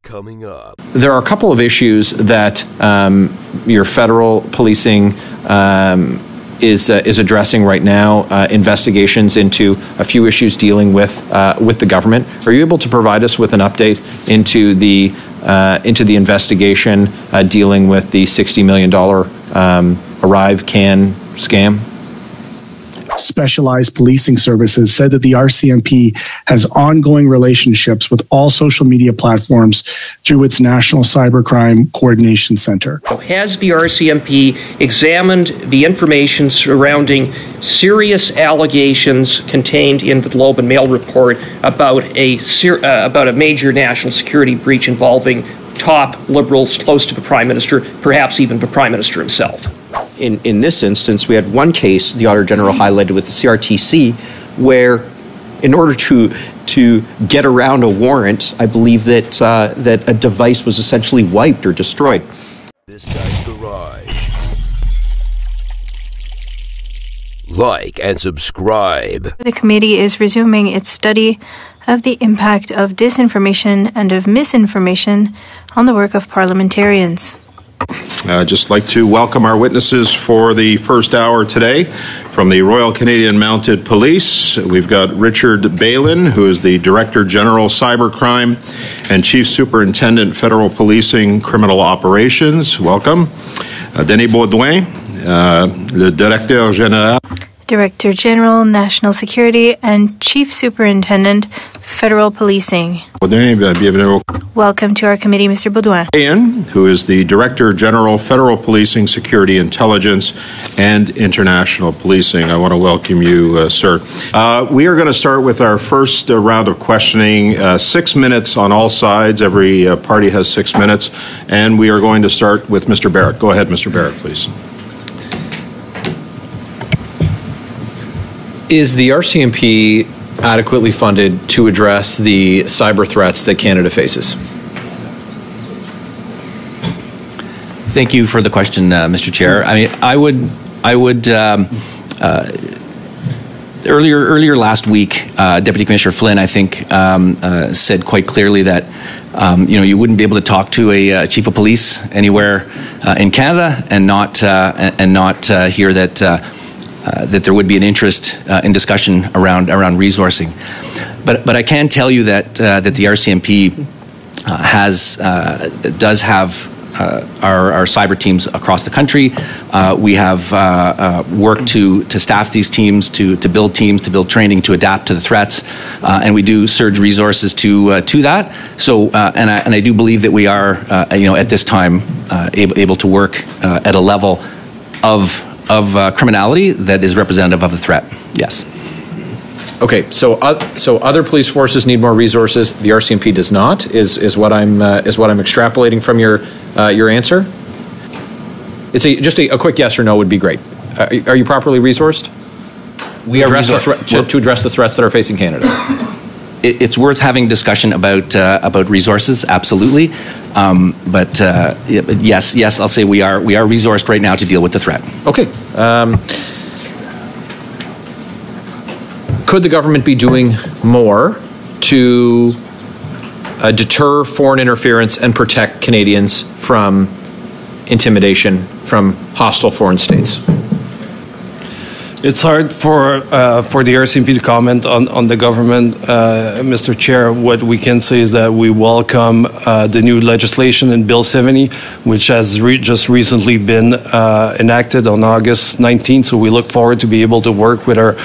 Coming up. There are a couple of issues that your federal policing is addressing right now, investigations into a few issues dealing with the government. Are you able to provide us with an update into the investigation dealing with the $60 million Arrive Can scam? Specialized Policing Services said that the RCMP has ongoing relationships with all social media platforms through its National Cybercrime Coordination Center. Has the RCMP examined the information surrounding serious allegations contained in the Globe and Mail report about a major national security breach involving top Liberals close to the Prime Minister, perhaps even the Prime Minister himself? In this instance, we had one case the Auditor General highlighted with the CRTC where, in order to get around a warrant, I believe that a device was essentially wiped or destroyed. This guy's garage. Like and subscribe. The committee is resuming its study of the impact of disinformation and of misinformation on the work of parliamentarians. I'd just like to welcome our witnesses for the first hour today. From the Royal Canadian Mounted Police, we've got Richard Balin, who is the Director General Cybercrime and Chief Superintendent Federal Policing Criminal Operations. Welcome. Denis Baudouin, le Directeur Général. Director General, National Security, and Chief Superintendent, Federal Policing. Welcome to our committee, Mr. Baudouin. Ian, who is the Director General, Federal Policing, Security Intelligence, and International Policing. I want to welcome you, sir. We are going to start with our first round of questioning. 6 minutes on all sides. Every party has 6 minutes. And we are going to start with Mr. Barrett. Go ahead, Mr. Barrett, please. Is the RCMP adequately funded to address the cyber threats that Canada faces? Thank you for the question, Mr. Chair. I mean, I would. Earlier last week, Deputy Commissioner Flynn, I think, said quite clearly that you wouldn't be able to talk to a chief of police anywhere in Canada and not hear that there would be an interest in discussion around resourcing, but I can tell you that the RCMP does have our cyber teams across the country. We have worked to staff these teams, to build training, to adapt to the threats, and we do surge resources to that. So, and I do believe that we are, at this time, able to work at a level of criminality that is representative of the threat. Yes. Okay, so other police forces need more resources. The RCMP does not. Is what I'm extrapolating from your answer. It's just a quick yes or no would be great. Are you properly resoured? We are to address the threats that are facing Canada. It's worth having discussion about resources, absolutely. But yes, I'll say we are resourced right now to deal with the threat. Okay. Could the government be doing more to deter foreign interference and protect Canadians from intimidation from hostile foreign states? It's hard for the RCMP to comment on the government, Mr. Chair. What we can say is that we welcome the new legislation in Bill 70, which has just recently been enacted on August 19th. So we look forward to be able to work with our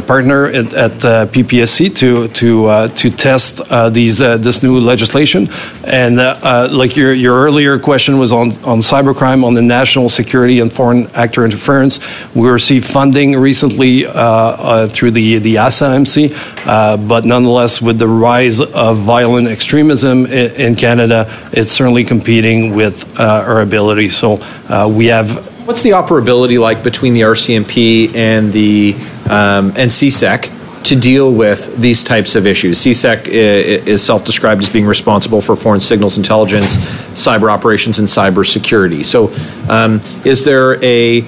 partner at PPSC to test this new legislation. And like your earlier question was on cybercrime, on the national security and foreign actor interference. We received funding recently through the ASA-MC, but nonetheless, with the rise of violent extremism in Canada, it's certainly competing with our ability. So we have. What's the operability like between the RCMP and the CSEC to deal with these types of issues? CSEC is self-described as being responsible for foreign signals intelligence, cyber operations, and cyber security. So, is there a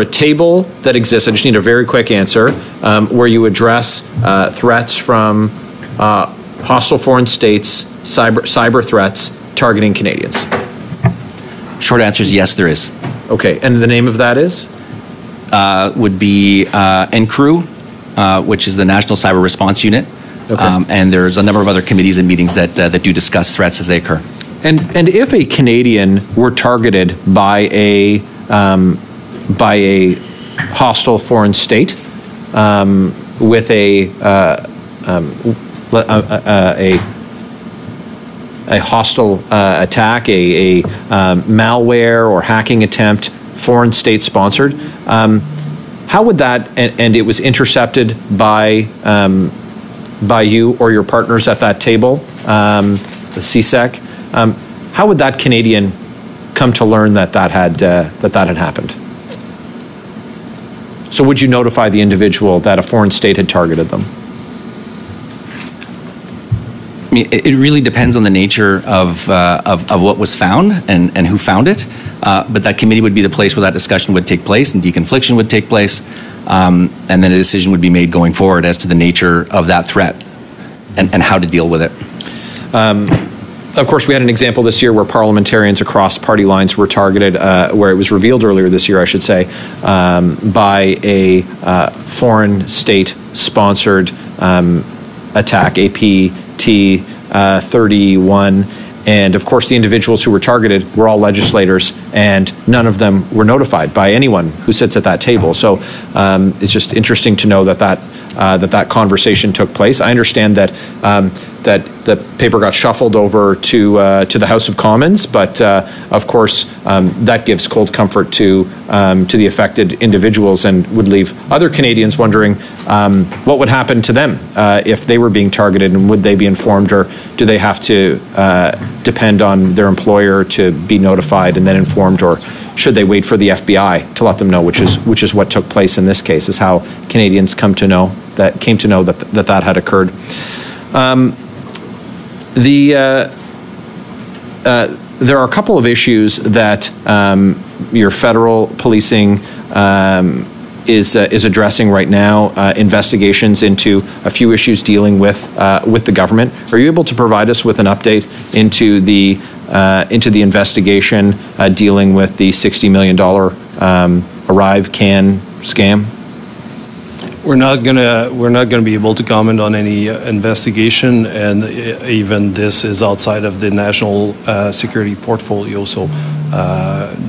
table that exists? I just need a very quick answer where you address threats from hostile foreign states cyber threats targeting Canadians? Short answer is yes, there is. Okay, and the name of that is? Would be NCREW, which is the National Cyber Response Unit. Okay. And there's a number of other committees and meetings that do discuss threats as they occur. And if a Canadian were targeted by a hostile foreign state with a hostile attack, a malware or hacking attempt, foreign state sponsored, how would that, and it was intercepted by you or your partners at that table, the CSEC, how would that Canadian come to learn that had happened? So would you notify the individual that a foreign state had targeted them? I mean, it really depends on the nature of what was found and who found it. But that committee would be the place where that discussion would take place and deconfliction would take place. And then a decision would be made going forward as to the nature of that threat and how to deal with it. Of course, we had an example this year where parliamentarians across party lines were targeted, where it was revealed earlier this year, I should say, by a foreign state-sponsored attack, APT31. And of course, the individuals who were targeted were all legislators, and none of them were notified by anyone who sits at that table. So it's just interesting to know that conversation took place. I understand that that the paper got shuffled over to the House of Commons, but of course that gives cold comfort to the affected individuals and would leave other Canadians wondering what would happen to them if they were being targeted, and would they be informed, or do they have to depend on their employer to be notified and then informed, or should they wait for the FBI to let them know, which is what took place in this case, is how Canadians came to know that had occurred. There are a couple of issues that your federal policing is addressing right now, investigations into a few issues dealing with the government. Are you able to provide us with an update into the investigation dealing with the $60 million Arrive Can scam? We're not gonna be able to comment on any investigation, and even this is outside of the national security portfolio. So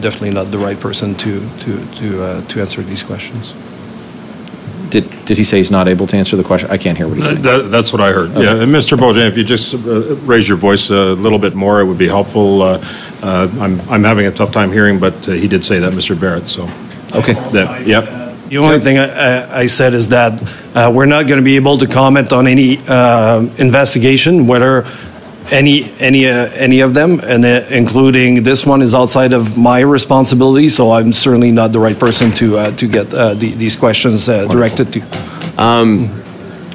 definitely not the right person to answer these questions. Did he say he's not able to answer the question? I can't hear what he's saying. That's what I heard. Okay. Yeah, and Mr. Beaugen, if you just raise your voice a little bit more, it would be helpful. I'm having a tough time hearing, but he did say that, Mr. Barrett. So okay. Yep. The only thing I said is that we're not going to be able to comment on any investigation, whether any of them, and including this one, is outside of my responsibility. So I'm certainly not the right person to get these questions directed to.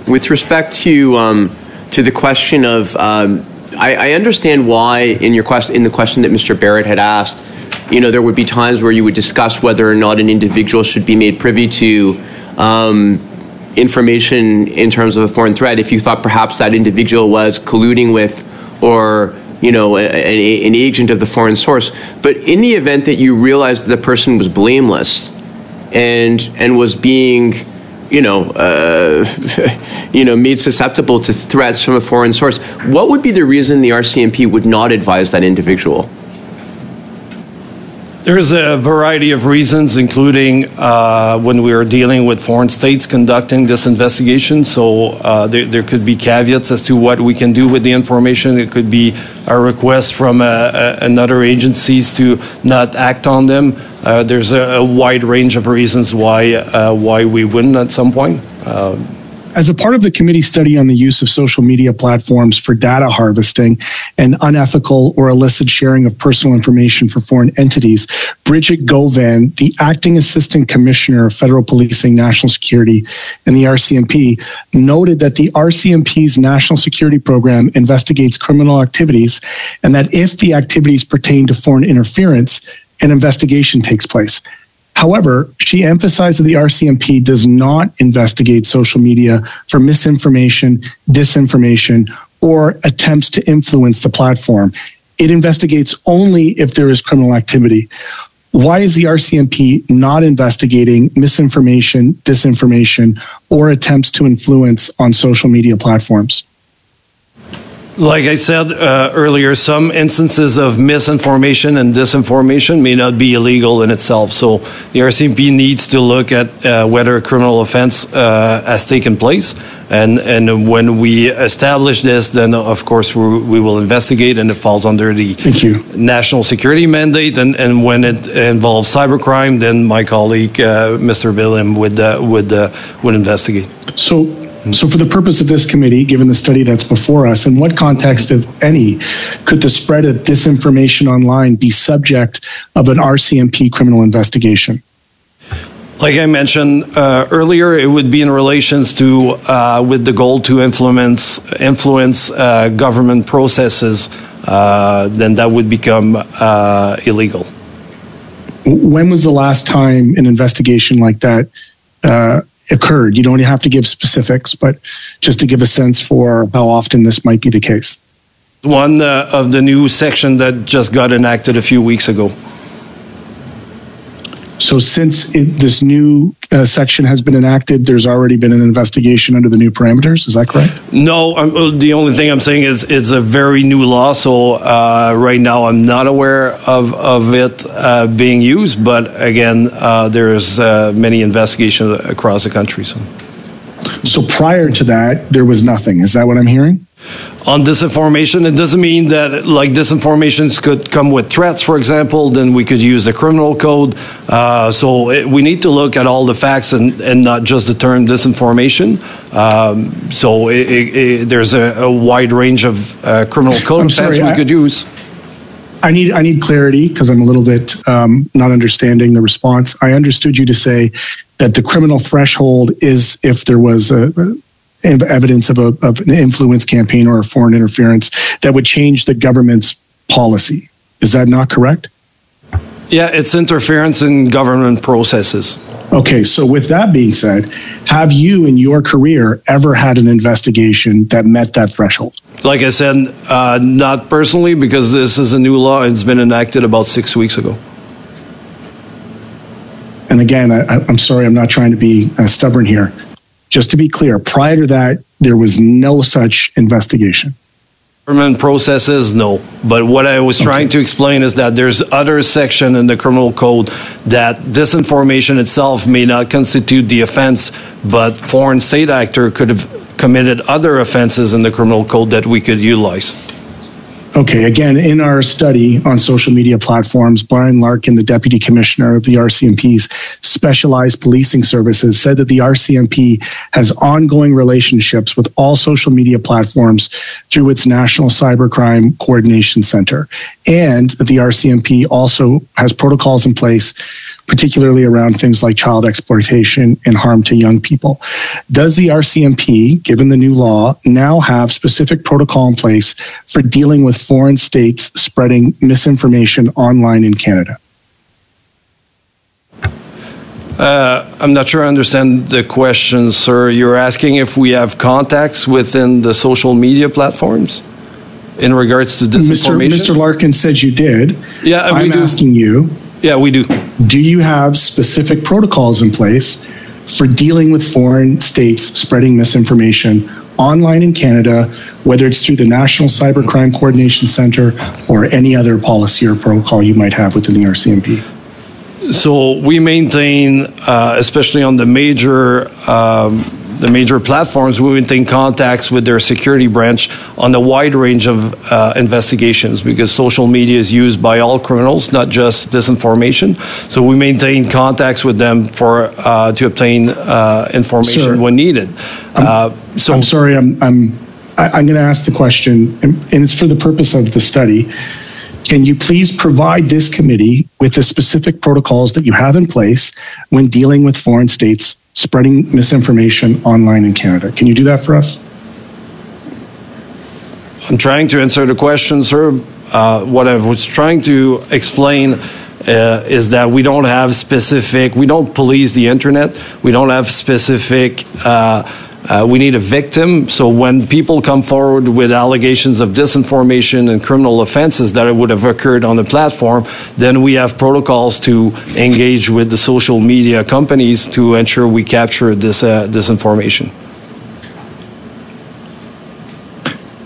With respect to the question of, I understand why in the question that Mr. Barrett had asked, there would be times where you would discuss whether or not an individual should be made privy to information in terms of a foreign threat if you thought perhaps that individual was colluding with or an agent of the foreign source. But in the event that you realized that the person was blameless and was being made susceptible to threats from a foreign source, what would be the reason the RCMP would not advise that individual? There's a variety of reasons, including when we are dealing with foreign states conducting this investigation. So there could be caveats as to what we can do with the information. It could be a request from another agencies to not act on them. There's a wide range of reasons why we wouldn't at some point. As a part of the committee study on the use of social media platforms for data harvesting and unethical or illicit sharing of personal information for foreign entities, Bridget Govan, the Acting Assistant Commissioner of Federal Policing, National Security, and the RCMP, noted that the RCMP's National Security Program investigates criminal activities, and that if the activities pertain to foreign interference, an investigation takes place. However, she emphasized that the RCMP does not investigate social media for misinformation, disinformation, or attempts to influence the platform. It investigates only if there is criminal activity. Why is the RCMP not investigating misinformation, disinformation, or attempts to influence on social media platforms? Like I said earlier, some instances of misinformation and disinformation may not be illegal in itself. So the RCMP needs to look at whether a criminal offense has taken place. And when we establish this, then of course we will investigate, and it falls under the national security mandate. And when it involves cybercrime, then my colleague, Mr. Willem, would investigate. So for the purpose of this committee, given the study that's before us, in what context, if any, could the spread of disinformation online be subject of an RCMP criminal investigation? Like I mentioned earlier, it would be in relations to, with the goal to influence government processes, then that would become illegal. When was the last time an investigation like that occurred? You don't have to give specifics, but just to give a sense for how often this might be the case. One of the new section that just got enacted a few weeks ago. So since this new section has been enacted, there's already been an investigation under the new parameters. Is that correct? No, the only thing I'm saying is it's a very new law. So right now I'm not aware of it being used. But again, there's many investigations across the country. So prior to that, there was nothing. Is that what I'm hearing? On disinformation, it doesn't mean that like disinformation could come with threats, for example, then we could use the criminal code. We need to look at all the facts and not just the term disinformation. There's a wide range of criminal code offense we could use. I need clarity because I'm a little bit not understanding the response. I understood you to say that the criminal threshold is if there was evidence of an influence campaign or a foreign interference that would change the government's policy. Is that not correct? Yeah, it's interference in government processes. Okay, so with that being said, have you in your career ever had an investigation that met that threshold? Like I said, not personally, because this is a new law. It's been enacted about 6 weeks ago. And again, I'm sorry, I'm not trying to be stubborn here. Just to be clear, prior to that, there was no such investigation. Government processes, no. But what I was trying to explain is that there's other section in the criminal code that disinformation itself may not constitute the offense, but foreign state actor could have committed other offenses in the criminal code that we could utilize. Okay, again, in our study on social media platforms, Brian Larkin, the Deputy Commissioner of the RCMP's Specialized Policing Services, said that the RCMP has ongoing relationships with all social media platforms through its National Cybercrime Coordination Center, and that the RCMP also has protocols in place, particularly around things like child exploitation and harm to young people. Does the RCMP, given the new law, now have specific protocol in place for dealing with foreign states spreading misinformation online in Canada? I'm not sure I understand the question, sir. You're asking if we have contacts within the social media platforms in regards to disinformation? Mr. Larkin said you did. Yeah, I'm asking you. Yeah, we do. Do you have specific protocols in place for dealing with foreign states spreading misinformation online in Canada, whether it's through the National Cybercrime Coordination Center or any other policy or protocol you might have within the RCMP? So we maintain, especially on the major platforms, we maintain contacts with their security branch on a wide range of investigations, because social media is used by all criminals, not just disinformation. So we maintain contacts with them for to obtain information when needed. I'm sorry, I'm going to ask the question, and it's for the purpose of the study. Can you please provide this committee with the specific protocols that you have in place when dealing with foreign states spreading misinformation online in Canada? Can you do that for us? I'm trying to answer the question, sir. What I was trying to explain is that we don't police the internet. We don't have specific We need a victim. So when people come forward with allegations of disinformation and criminal offenses that would have occurred on the platform, then we have protocols to engage with the social media companies to ensure we capture this information.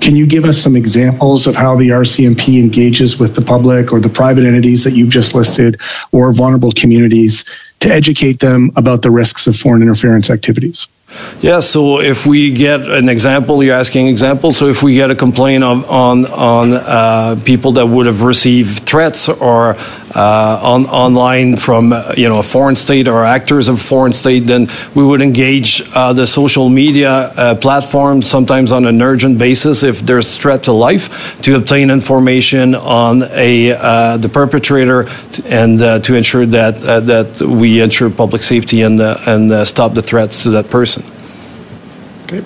Can you give us some examples of how the RCMP engages with the public or the private entities that you've just listed or vulnerable communities to educate them about the risks of foreign interference activities? Yeah, so if we get an example, you're asking example. So if we get a complaint on people that would have received threats or online from a foreign state or actors of a foreign state, then we would engage the social media platforms sometimes on an urgent basis if there's threat to life to obtain information on the perpetrator and to ensure that we ensure public safety and stop the threats to that person. Okay.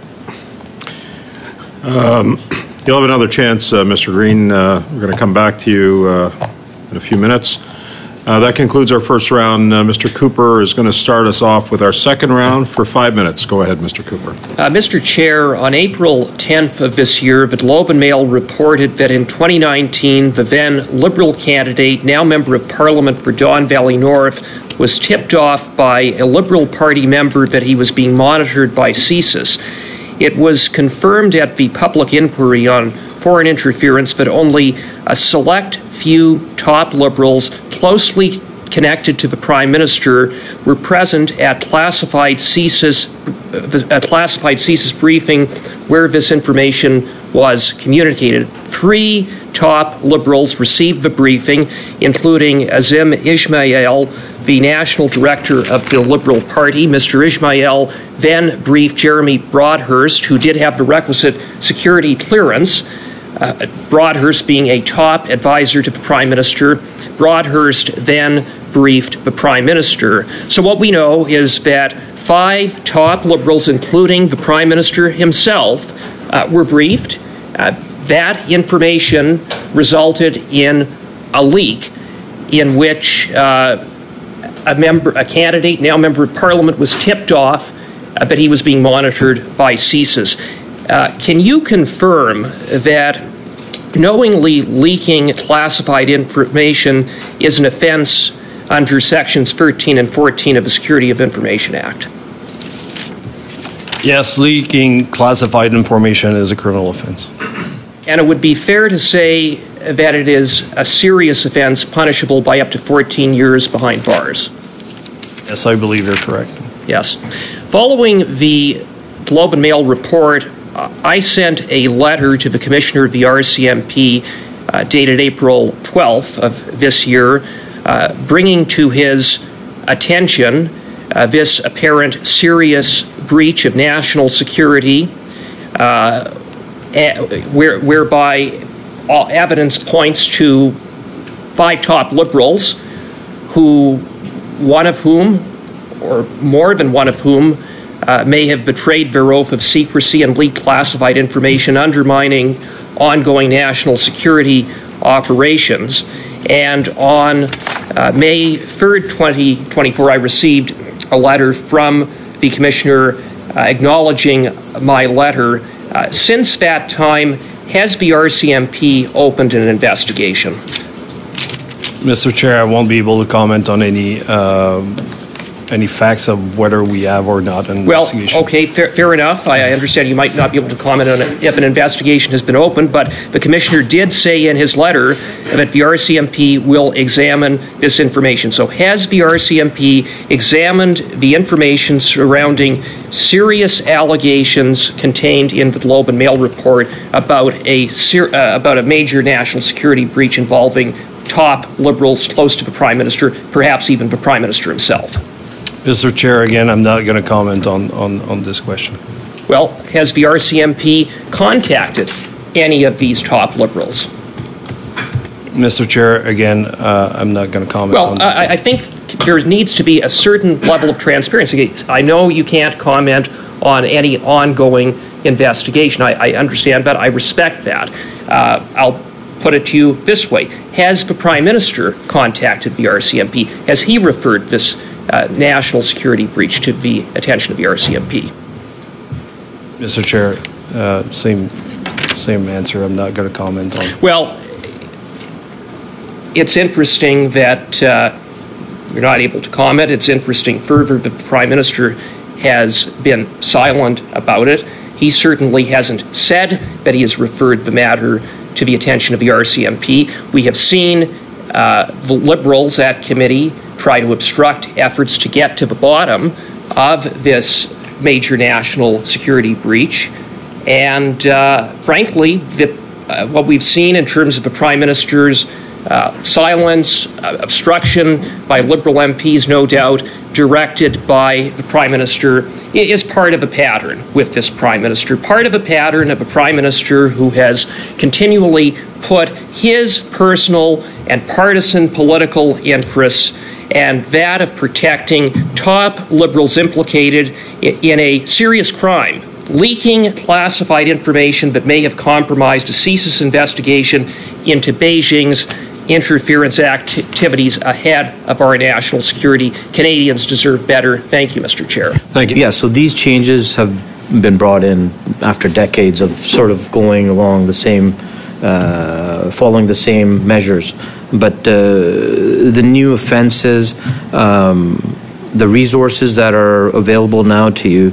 You'll have another chance, Mr. Green. We're going to come back to you in a few minutes. That concludes our first round. Mr. Cooper is going to start us off with our second round for 5 minutes. Go ahead, Mr. Cooper. Mr. Chair, on April 10th of this year, the Globe and Mail reported that in 2019, the then Liberal candidate, now Member of Parliament for Don Valley North, was tipped off by a Liberal Party member that he was being monitored by CSIS. It was confirmed at the public inquiry on foreign interference that only a select few top Liberals closely connected to the Prime Minister were present at classified CSIS briefing where this information was communicated. 3 top Liberals received the briefing, including Azim Ismail, the National Director of the Liberal Party. Mr. Ismail then briefed Jeremy Broadhurst, who did have the requisite security clearance, Broadhurst being a top advisor to the Prime Minister. Broadhurst then briefed the Prime Minister. So what we know is that 5 top Liberals, including the Prime Minister himself, were briefed. That information resulted in a leak in which a candidate, now Member of Parliament, was tipped off that he was being monitored by CSIS. Can you confirm that knowingly leaking classified information is an offense under Sections 13 and 14 of the Security of Information Act? Yes, leaking classified information is a criminal offense. And it would be fair to say that it is a serious offense punishable by up to 14 years behind bars. Yes, I believe you're correct. Yes. Following the Globe and Mail report, I sent a letter to the Commissioner of the RCMP dated April 12th of this year, bringing to his attention this apparent serious breach of national security, whereby all evidence points to 5 top Liberals, one of whom, or more than one of whom, may have betrayed their oath of secrecy and leaked classified information, undermining ongoing national security operations. And on May 3rd, 2024, I received a letter from the Commissioner acknowledging my letter. Since that time, has the RCMP opened an investigation? Mr. Chair, I won't be able to comment on any facts of whether we have or not an investigation. Well, okay, fair enough. I understand you might not be able to comment on it if an investigation has been opened, but the Commissioner did say in his letter that the RCMP will examine this information. So has the RCMP examined the information surrounding serious allegations contained in the Globe and Mail report about a major national security breach involving top Liberals close to the Prime Minister, perhaps even the Prime Minister himself? Mr. Chair, again, I'm not going to comment on this question. Well, has the RCMP contacted any of these top Liberals? Mr. Chair, again, I'm not going to comment on Well, I think there needs to be a certain level of transparency. I know you can't comment on any ongoing investigation. I understand that. I respect that. I'll put it to you this way. Has the Prime Minister contacted the RCMP? Has he referred this national security breach to the attention of the RCMP? Mr. Chair, same answer. I'm not going to comment on. Well, it's interesting that you're not able to comment. It's interesting further that the Prime Minister has been silent about it. He certainly hasn't said that he has referred the matter to the attention of the RCMP. We have seen the Liberals at committee try to obstruct efforts to get to the bottom of this major national security breach. And frankly, what we've seen in terms of the Prime Minister's silence, obstruction by Liberal MPs, no doubt, directed by the Prime Minister, is part of a pattern with this Prime Minister, part of a pattern of a Prime Minister who has continually put his personal and partisan political interests and that of protecting top Liberals implicated in a serious crime, leaking classified information that may have compromised a CSIS investigation into Beijing's interference activities ahead of our national security. Canadians deserve better. Thank you, Mr. Chair. Thank you. Yeah, so these changes have been brought in after decades of sort of going along the same, following the same measures. But the new offenses, the resources that are available now to you,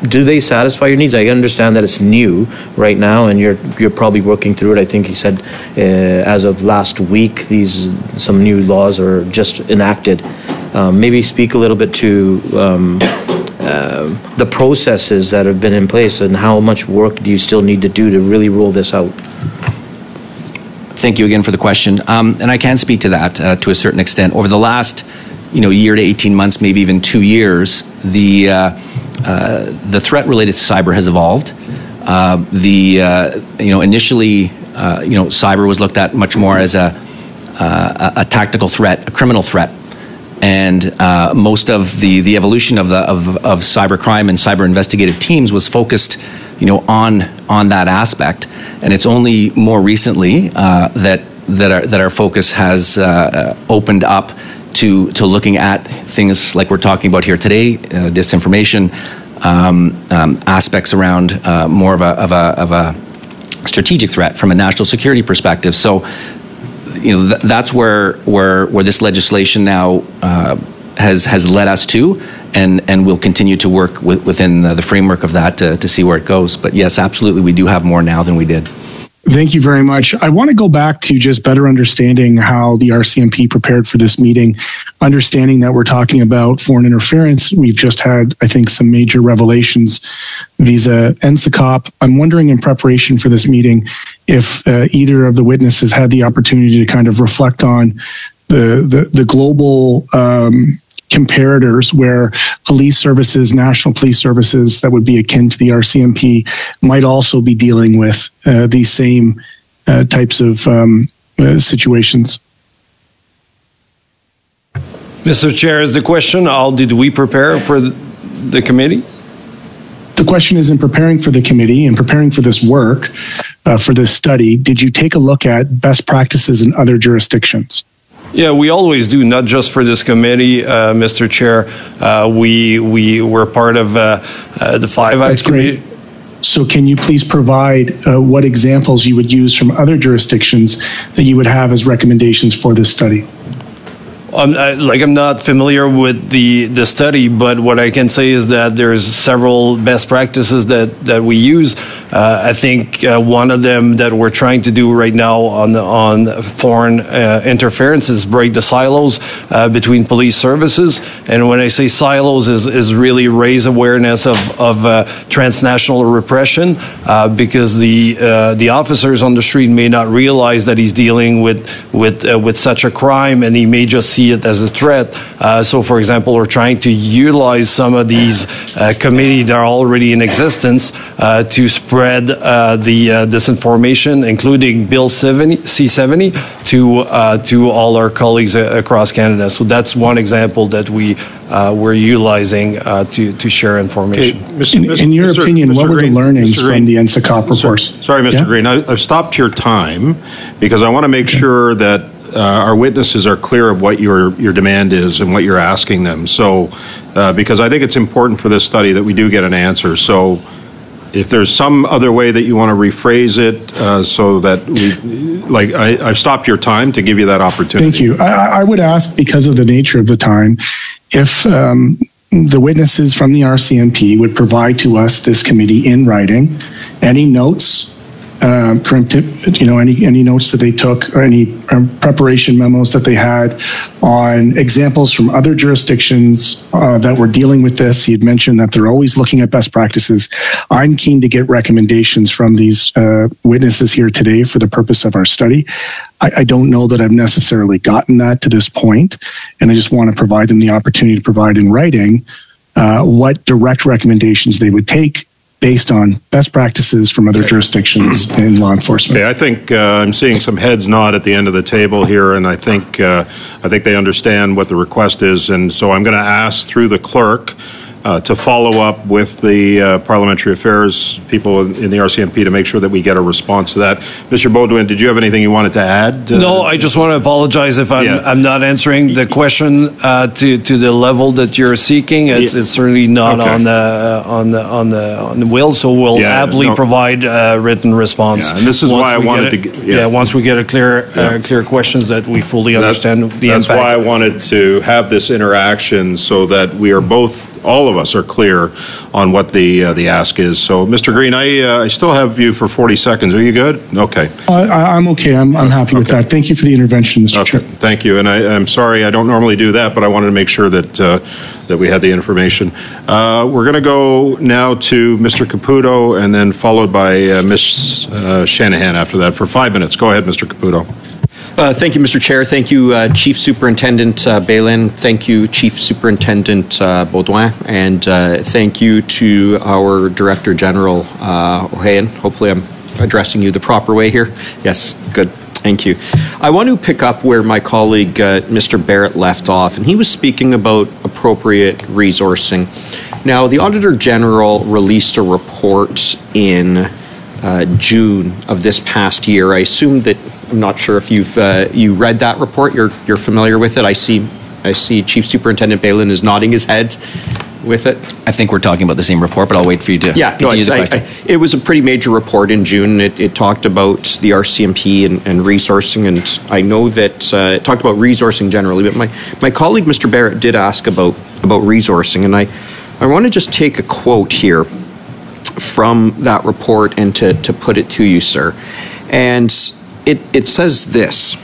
do they satisfy your needs? I understand that it's new right now, and you're probably working through it. I think you said as of last week, some new laws are just enacted. Maybe speak a little bit to the processes that have been in place, and how much work do you still need to do to really roll this out? Thank you again for the question, and I can speak to that to a certain extent. Over the last, year to 18 months, maybe even 2 years, the threat related to cyber has evolved. Initially, cyber was looked at much more as a tactical threat, a criminal threat, and most of the evolution of cyber crime and cyber investigative teams was focused, on that aspect. And it's only more recently that our focus has opened up to looking at things like we're talking about here today, disinformation, aspects around more of a strategic threat from a national security perspective. So, that's where this legislation now has led us to, and we'll continue to work within the framework of that to see where it goes. But yes, absolutely, we do have more now than we did. Thank you very much. I want to go back to just better understanding how the RCMP prepared for this meeting, understanding that we're talking about foreign interference. We've just had, I think, some major revelations vis-a NSICOP. I'm wondering, in preparation for this meeting, if either of the witnesses had the opportunity to kind of reflect on the global comparators where police services, national police services that would be akin to the RCMP might also be dealing with these same types of situations. Mr. Chair, is the question, how did we prepare for the committee? The question is, in preparing for the committee and preparing for this work, for this study, did you take a look at best practices in other jurisdictions? Yeah, we always do, not just for this committee, Mr. Chair. We were part of the Five Eyes Committee. So can you please provide what examples you would use from other jurisdictions that you would have as recommendations for this study? I'm not familiar with the study, but what I can say is that there's several best practices that we use. I think one of them that we're trying to do right now on foreign interference is break the silos between police services. And when I say silos, is really raise awareness of transnational repression, because the officers on the street may not realize that he's dealing with such a crime, and he may just see it as a threat. So, for example, we're trying to utilize some of these committees that are already in existence to spread the disinformation, including Bill C-70, to all our colleagues across Canada. So that's one example that we're utilizing to share information. Okay. In your opinion, what were the learnings from the NSICOP reports? Sorry, Mr. Green, I've stopped your time because I want to make sure that our witnesses are clear of what your demand is and what you're asking them. So, because I think it's important for this study that we do get an answer. So, if there's some other way that you want to rephrase it so that I've stopped your time to give you that opportunity. Thank you. I would ask, because of the nature of the time, if the witnesses from the RCMP would provide to us, this committee, in writing, any notes, any notes that they took, or any preparation memos that they had on examples from other jurisdictions that were dealing with this. He had mentioned that they're always looking at best practices. I'm keen to get recommendations from these witnesses here today for the purpose of our study. I don't know that I've necessarily gotten that to this point, and I just want to provide them the opportunity to provide in writing what direct recommendations they would take based on best practices from other jurisdictions in law enforcement. Okay, I think I'm seeing some heads nod at the end of the table here, and I think they understand what the request is, and so I'm going to ask through the clerk to follow up with the parliamentary affairs people in the RCMP to make sure that we get a response to that. Mr. Baudouin, did you have anything you wanted to add? No, I just want to apologize if I'm not answering the question to the level that you're seeking. It's certainly not on the will, so we'll happily provide a written response. Yeah, and this is why I wanted to. Once we get a clear questions that we fully understand the impact. That's why I wanted to have this interaction so that we are all of us are clear on what the ask is. So, Mr. Green, I still have you for 40 seconds. Are you good? Okay. I'm okay. I'm happy with that. Thank you for the intervention, Mr. Chair. Thank you. And I'm sorry, I don't normally do that, but I wanted to make sure that we had the information. We're going to go now to Mr. Caputo and then followed by Ms. Shanahan after that for 5 minutes. Go ahead, Mr. Caputo. Thank you, Mr. Chair. Thank you, Chief Superintendent Bailyn. Thank you, Chief Superintendent Baudouin. And thank you to our Director General Ohayon. Hopefully I'm addressing you the proper way here. Yes, good. Thank you. I want to pick up where my colleague, Mr. Barrett, left off, and he was speaking about appropriate resourcing. Now, the Auditor General released a report in June of this past year. I assume that, I'm not sure if you read that report. You're familiar with it. I see Chief Superintendent Bailyn is nodding his head with it. I think we're talking about the same report, but I'll wait for you to continue the question. It was a pretty major report in June. It talked about the RCMP and resourcing, and I know that it talked about resourcing generally, but my colleague, Mr. Barrett, did ask about resourcing, and I want to just take a quote here from that report and to put it to you, sir. And it says this: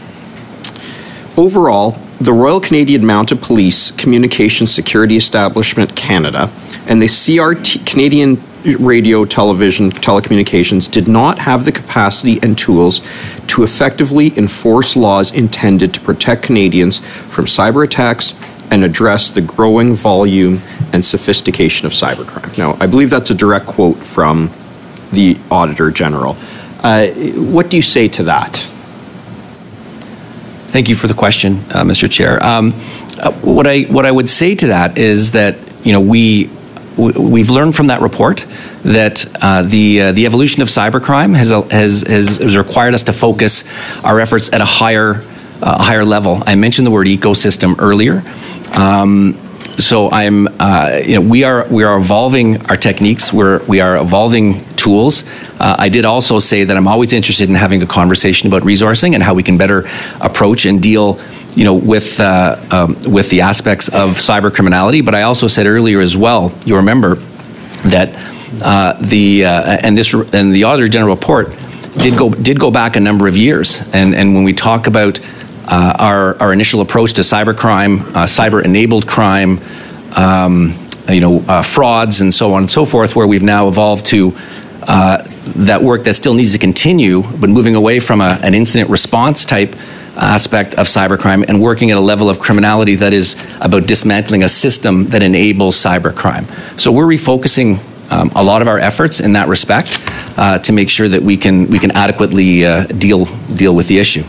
overall, the Royal Canadian Mounted Police Communications Security Establishment Canada and the CRT, Canadian Radio, Television, Telecommunications, did not have the capacity and tools to effectively enforce laws intended to protect Canadians from cyber attacks and address the growing volume and sophistication of cybercrime. Now, I believe that's a direct quote from the Auditor General. What do you say to that? Thank you for the question, Mr. Chair. What I would say to that is that we've learned from that report that the evolution of cybercrime has required us to focus our efforts at a higher level. I mentioned the word ecosystem earlier. So we are evolving our techniques. We are evolving tools. I did also say that I'm always interested in having a conversation about resourcing and how we can better approach and deal, with the aspects of cyber criminality. But I also said earlier as well, you remember that the Auditor General report did go back a number of years, and when we talk about our initial approach to cybercrime, cyber-enabled crime, frauds, and so on and so forth, where we've now evolved to that work that still needs to continue, but moving away from an incident response type aspect of cybercrime and working at a level of criminality that is about dismantling a system that enables cybercrime. So we're refocusing a lot of our efforts in that respect to make sure that we can adequately deal with the issue.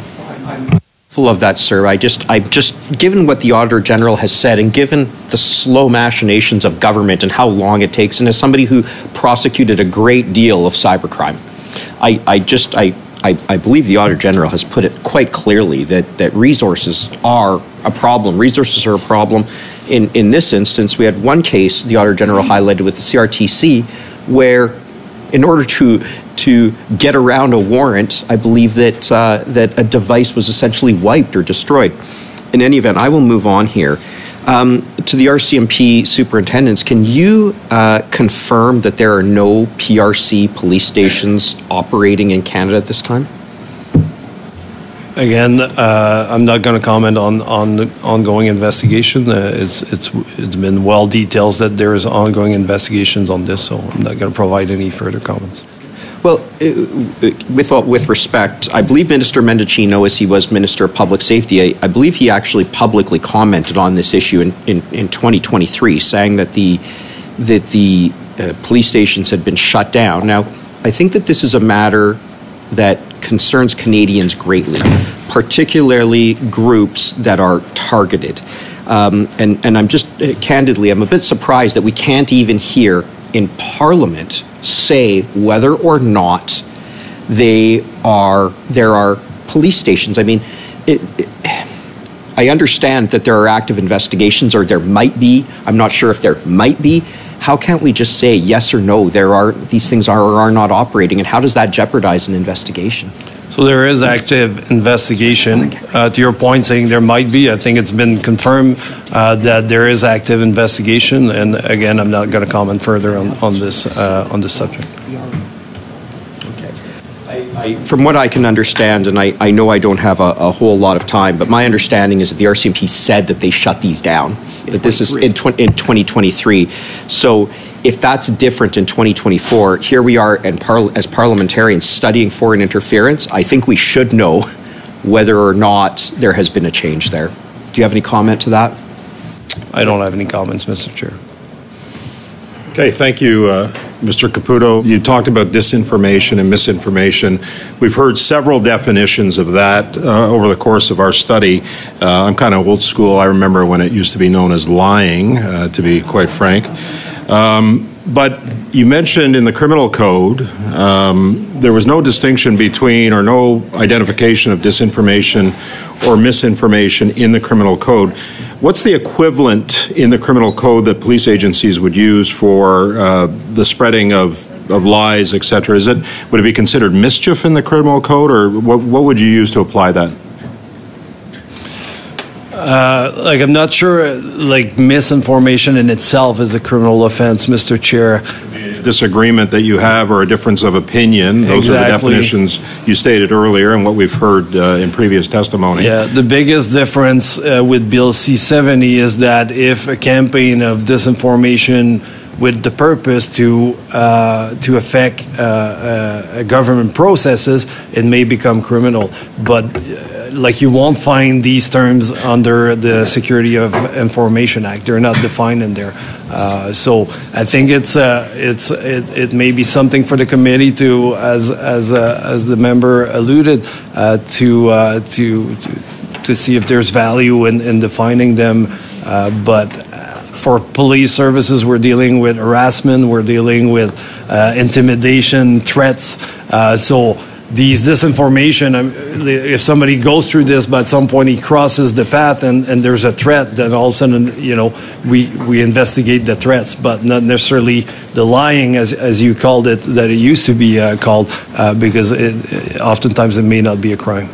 Full of that, sir. I just given what the Auditor General has said, and given the slow machinations of government and how long it takes, and as somebody who prosecuted a great deal of cybercrime, I believe the Auditor General has put it quite clearly that resources are a problem. Resources are a problem. In this instance, we had one case the Auditor General highlighted with the CRTC where in order to get around a warrant, I believe that a device was essentially wiped or destroyed. In any event, I will move on here. To the RCMP superintendents, can you confirm that there are no PRC police stations operating in Canada at this time? Again, I'm not going to comment on the ongoing investigation. It's been well detailed that there is ongoing investigations on this, so I'm not going to provide any further comments. Well, with respect, I believe Minister Mendocino, as he was Minister of Public Safety, I believe he actually publicly commented on this issue in 2023, saying that the police stations had been shut down. Now, I think that this is a matter that concerns Canadians greatly, particularly groups that are targeted. And I'm just, candidly, I'm a bit surprised that we can't even hear in Parliament say whether or not there are police stations. I mean, I understand that there are active investigations, or there might be. I'm not sure if there might be. How can't we just say yes or no? These things are or are not operating, and how does that jeopardize an investigation? So there is active investigation. To your point, saying there might be, I think it's been confirmed that there is active investigation. And again, I'm not going to comment further on this subject. From what I can understand, and I know I don't have a whole lot of time, but my understanding is that the RCMP said that they shut these down, that this is in 2023. So if that's different in 2024, here we are as parliamentarians studying foreign interference. I think we should know whether or not there has been a change there. Do you have any comment to that? I don't have any comments, Mr. Chair. Okay, thank you, Mr. Caputo. You talked about disinformation and misinformation. We've heard several definitions of that over the course of our study. I'm kind of old school. I remember when it used to be known as lying, to be quite frank. But you mentioned in the criminal code, there was no distinction between or no identification of disinformation or misinformation in the criminal code. What's the equivalent in the criminal code that police agencies would use for the spreading of lies, et cetera? Would it be considered mischief in the criminal code, or what would you use to apply that? I'm not sure, misinformation in itself is a criminal offense, Mr. Chair. Disagreement that you have or a difference of opinion. Those are the definitions you stated earlier and what we've heard in previous testimony. Yeah, the biggest difference with Bill C-70 is that if a campaign of disinformation with the purpose to affect government processes, it may become criminal. But you won't find these terms under the Security of Information Act. They're not defined in there. So I think it may be something for the committee to, as the member alluded, to see if there's value in defining them. But for police services, we're dealing with harassment, we're dealing with intimidation, threats. So these disinformation, if somebody goes through this, but at some point he crosses the path and there's a threat, then all of a sudden, we investigate the threats, but not necessarily the lying, as you called it, that it used to be called, because oftentimes it may not be a crime.